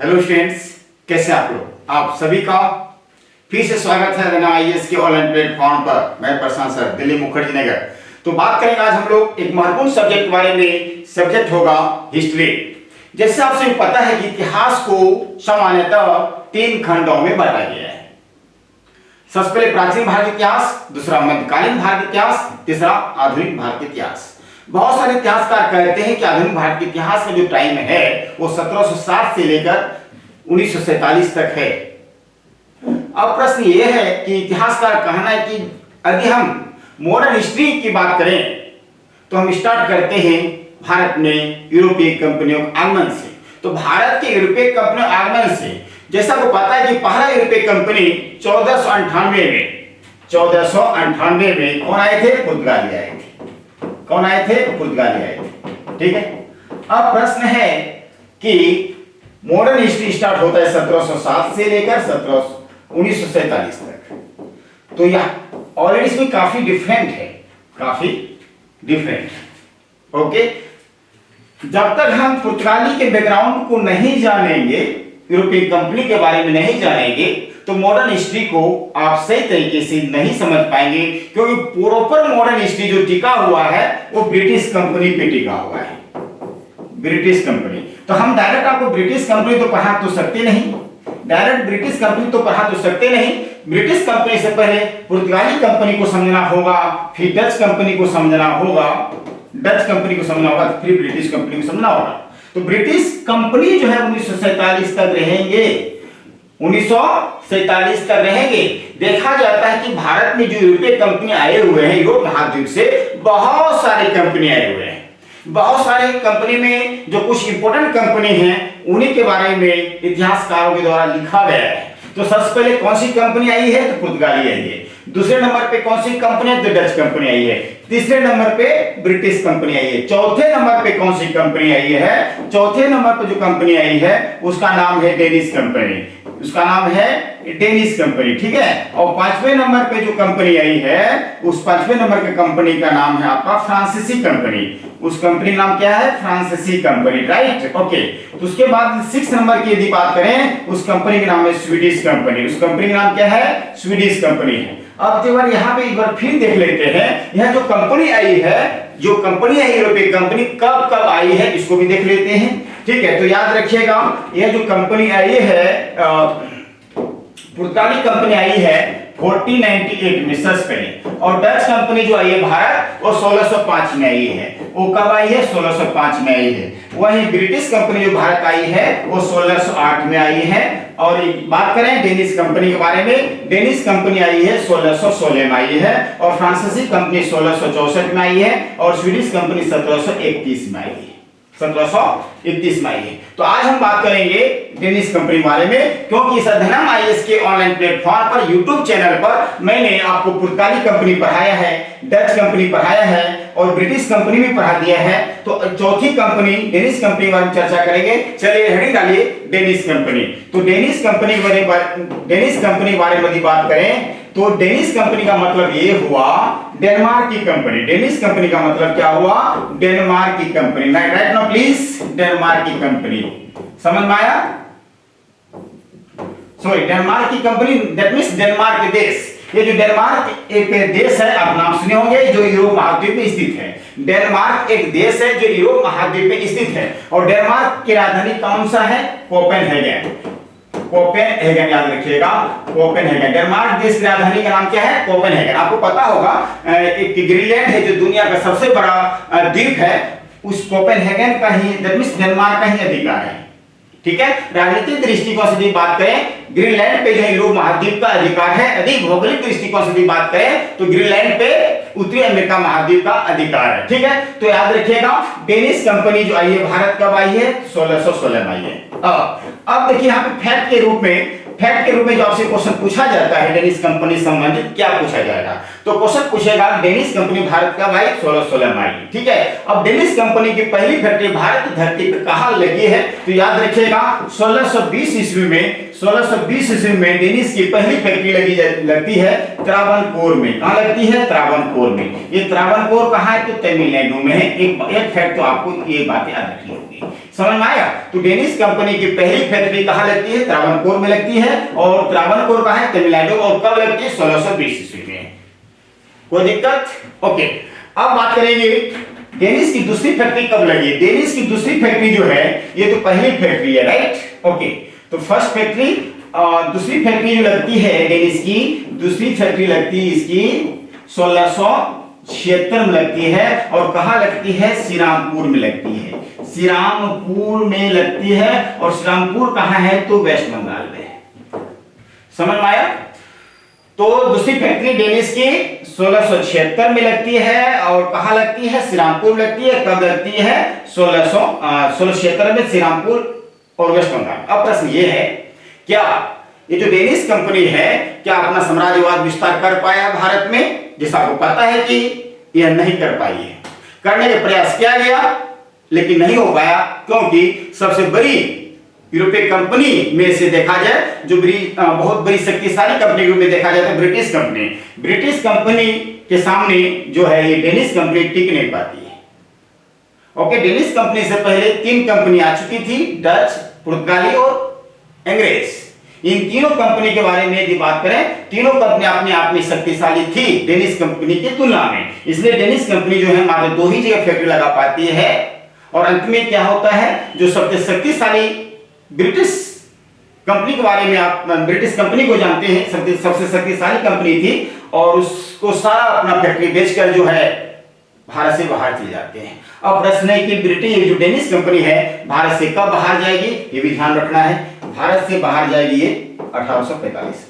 Hello students, कैसे आप लोग? आप सभी का फिर से स्वागत है देना आईएएस के ऑनलाइन प्लेटफॉर्म पर। मैं प्रशांत सर, दिल्ली मुखर्जी नगर। तो बात करेंगे आज हम लोग एक महत्वपूर्ण सब्जेक्ट के बारे में। सब्जेक्ट होगा हिस्ट्री। जैसे आपसे पता है कि इतिहास को सामान्यतः 3 खंडों में बांटा गया है। सबसे पहले प्राचीन भारत इतिहास, दूसरा मध्यकालीन भारत इतिहास, तीसरा आधुनिक भारत इतिहास। बहुत सारे इतिहासकार कहते हैं कि आधुनिक भारत के इतिहास का जो टाइम है वो 1760 से लेकर 1947 तक है। अब प्रश्न ये है कि इतिहासकार कहना है कि यदि हम मॉडर्न हिस्ट्री की बात करें तो हम स्टार्ट करते हैं भारत में यूरोपीय कंपनियों के आगमन से। तो भारत के यूरोपीय कंपनियों के आगमन से जैसा को पता है कि पहला यूरोपीय कंपनी 1498 में कौन आए थे? पुर्तगाली आए थे। कौन आए थे? पुर्तगाली आए थे। ठीक है। अब प्रश्न है कि मॉडर्न हिस्ट्री स्टार्ट होता है 1707 से लेकर 1947 तक। तो यह ऑलरेडी इसमें काफी डिफरेंट है, काफी डिफरेंट। ओके, जब तक हम पुर्तगाली के बैकग्राउंड को नहीं जानेंगे, यूरोपीय कंपनी के बारे में नहीं जानेंगे, तो मॉडर्न हिस्ट्री को आप सही तरीके से नहीं समझ पाएंगे, क्योंकि प्रॉपर मॉडर्न हिस्ट्री जो टिका हुआ है वो ब्रिटिश कंपनी पे टिका हुआ है। British company. तो हम डायरेक्ट आपको ब्रिटिश कंपनी तो पढ़ा तो सकते नहीं, डायरेक्ट ब्रिटिश कंपनी तो पढ़ा तो सकते नहीं। ब्रिटिश कंपनी से पहले पुर्तगाली कंपनी को समझना होगा, फिर डच कंपनी को समझना होगा, डच कंपनी को समझना होगा, फिर ब्रिटिश कंपनी को समझना होगा। तो ब्रिटिश कंपनी जो है 1947 तक रहेंगे, 1947 तक रहेंगे। देखा जाता है कि भारत में जो यूरोपीय कंपनी आए हुए हैं, यूरोप महाद्वीप से बहुत सारी कंपनी आए हुए हैं। बहुत सारे कंपनी में जो कुछ इंपोर्टेंट कंपनी हैं उन्हीं के बारे में इतिहासकारों के द्वारा लिखा गया है। तो सबसे पहले कौन सी कंपनी आई है? तो पुर्तगाली आई है। दूसरे नंबर पे कौन सी कंपनी है? तो डच कंपनी आई है। तीसरे नंबर पे ब्रिटिश कंपनी आई है। चौथे नंबर पे कौन सी कंपनी आई है? चौथे नंबर पे जो कंपनी आई है उसका नाम है डेनिश कंपनी। उसका नाम है डेनिश कंपनी। ठीक है। और 5वें नंबर पे जो कंपनी आई है उस 5वें नंबर के कंपनी का नाम है आपका फ्रांसीसी कंपनी। उस कंपनी नाम क्या है? फ्रांसीसी कंपनी। राइट। ओके। तो उसके बाद 6 नंबर की यदि बात करें उस कंपनी का नाम है स्वीडिश कंपनी। उस कंपनी का नाम क्या है? स्वीडिश कंपनी है। अब एक बार यहाँ पे एक बार फिर देख लेते हैं, यह जो कंपनी आई है, जो कंपनी है यूरोपीय कंपनी, कब कब आई है इसको भी देख लेते हैं। ठीक है। तो याद रखिएगा, यह जो कंपनी आई है पुर्तगाली कंपनी आई है 1498 में सबसे पहले, और डच कंपनी जो आई है भारत वो 1605 में आई है। वो कब आई है? 1605 में आई है। वहीं ब्रिटिश कंपनी जो भारत आई है वो 1608 में आई है। और बात करें डेनिश कंपनी के बारे में, डेनिश कंपनी आई है 1616 में आई है, और फ्रांसीसी कंपनी 1664 में आई है, और स्वीडिश कंपनी 1731 में आई है। 1731 में आई है। तो आज हम बात करेंगे डेनिश कंपनी के बारे में, क्योंकि इस अध्ययन आईएएस के ऑनलाइन प्लेटफॉर्म पर यूट्यूब चैनल पर मैंने आपको पुर्तगाली कंपनी पढ़ाया है, डच कंपनी पढ़ाया है और ब्रिटिश कंपनी भी पढ़ा दिया है। तो चौथी कंपनी डेनिश कंपनी के बारे में चर्चा करेंगे। चलिए हेडिंग डालिए डेनिश कंपनी। तो डेनिश कंपनी के बारे में बात करें तो डेनिश कंपनी का मतलब ये हुआ डेनमार्क की कंपनी। डेनिश कंपनी का मतलब क्या हुआ? डेनमार्क की company. Right now please, Denmark की कंपनी। समझ में आया? सॉरी, डेनमार्क की कंपनी, दैट मींस डेनमार्क देश। ये जो डेनमार्क एक देश है, आप नाम सुने होंगे, जो यूरोप महाद्वीप में स्थित है। डेनमार्क एक देश है जो यूरोप महाद्वीप में स्थित है। और डेनमार्क की राजधानी कौन सा है? कोपेनहेगन। कोपेनहेगन याद रखिएगा, कोपेनहेगन। डेनमार्क देश की राजधानी का नाम क्या है? कोपेनहेगन। आपको पता होगा एक ग्रीनलैंड है जो दुनिया का सबसे बड़ा द्वीप है, उस कोपेनहेगन का ही, दैट मींस डेनमार्क का ही अधिकार है। ठीक है। राजनीतिक दृष्टिकोण से बात करें, ग्रीनलैंड पे जो यूरोप महाद्वीप का अधिकार है। अधिक भौगोलिक दृष्टिकोण से बात करें तो ग्रीनलैंड पे उत्तरी अमेरिका महाद्वीप का अधिकार है। ठीक है। तो याद रखिएगा, डेनिश कंपनी जो आई है भारत कब आई है? 1616 में आई है। अब देखिए यहाँ पे फैक्ट के रूप में जो आपसे क्वेश्चन पूछा जाता है डेनिश कंपनी संबंधित, क्या पूछा जाएगा? तो क्वेश्चन पूछेगा डेनिश कंपनी भारत कब आई? 1616 में आई। ठीक है। अब डेनिश कंपनी की पहली फैक्ट्री भारत की धरती पर कहां लगी है? तो याद रखिएगा 1620 ईस्वी में 1620 ईस्वी में डेनिस की पहली फैक्ट्री लगती है त्रावणकोर में। कहां लगती है? त्रावणकोर में। ये त्रावणकोर कहां है? तो तमिलनाडु में है। एक फैक्ट तो आपको ये बातें याद रखनी होगी। समझ में आया? तो डेनिस कंपनी की पहली फैक्ट्री कहां लगती है? त्रावणकोर में लगती है। और त्रावणकोर कहां है? तमिलनाडु। और कब लगती है? 1620 ईस्वी में। कोई दिक्कत? ओके, अब बात करेंगे डेनिस की दूसरी फैक्ट्री कब लगी। डेनिस की दूसरी फैक्ट्री जो है, ये तो पहली फैक्ट्री है, राइट? ओके, तो फर्स्ट फैक्ट्री, दूसरी फैक्ट्री जो लगती है डेनिस की, दूसरी फैक्ट्री लगती है इसकी 1676 में लगती है। और कहां लगती है? श्रीरामपुर में लगती है। श्रीरामपुर में लगती है। और श्रीरामपुर कहां है? तो वेस्ट बंगाल में। समझ में आया? तो दूसरी फैक्ट्री डेनिस की 1676 में लगती है। और कहां लगती है? श्रीरामपुर में लगती है। कब लगती है? 1676 में श्रीरामपुर और वेस्ट बंगाल। अब प्रश्न ये है, क्या ये जो डेनिस कंपनी है, क्या अपना साम्राज्यवाद विस्तार कर पाया भारत में? जैसा आपको पता है कि यह नहीं कर पाई है। करने का प्रयास किया गया लेकिन नहीं हो पाया, क्योंकि सबसे बड़ी यूरोपीय कंपनी में से देखा जाए, जो बहुत बड़ी शक्तिशाली कंपनी में देखा जाए तो ब्रिटिश कंपनी। ब्रिटिश कंपनी के सामने जो है ये डेनिस कंपनी टिक नहीं पाती है। ओके, डेनिस कंपनी से पहले 3 कंपनी आ चुकी थी, डच, पुर्तगाली और अंग्रेज। इन तीनों कंपनी के बारे में यदि बात करें, तीनों कंपनी अपने आप में शक्तिशाली थी डेनिस कंपनी की तुलना में। इसलिए डेनिस कंपनी जो है मात्र 2 ही जगह फैक्ट्री लगा पाती है। और अंत में क्या होता है, जो सबसे शक्तिशाली ब्रिटिश कंपनी के बारे में आप ब्रिटिश कंपनी को जानते हैं, सबसे शक्तिशाली कंपनी थी। और उसको सारा अपना फैक्ट्री बेचकर जो है भारत से बाहर चले जाते हैं। अब प्रश्न है कि ब्रिटिश जो डेनिस कंपनी है भारत से कब बाहर जाएगी, ये भी ध्यान रखना है। भारत से बाहर जाएगी ये 1845।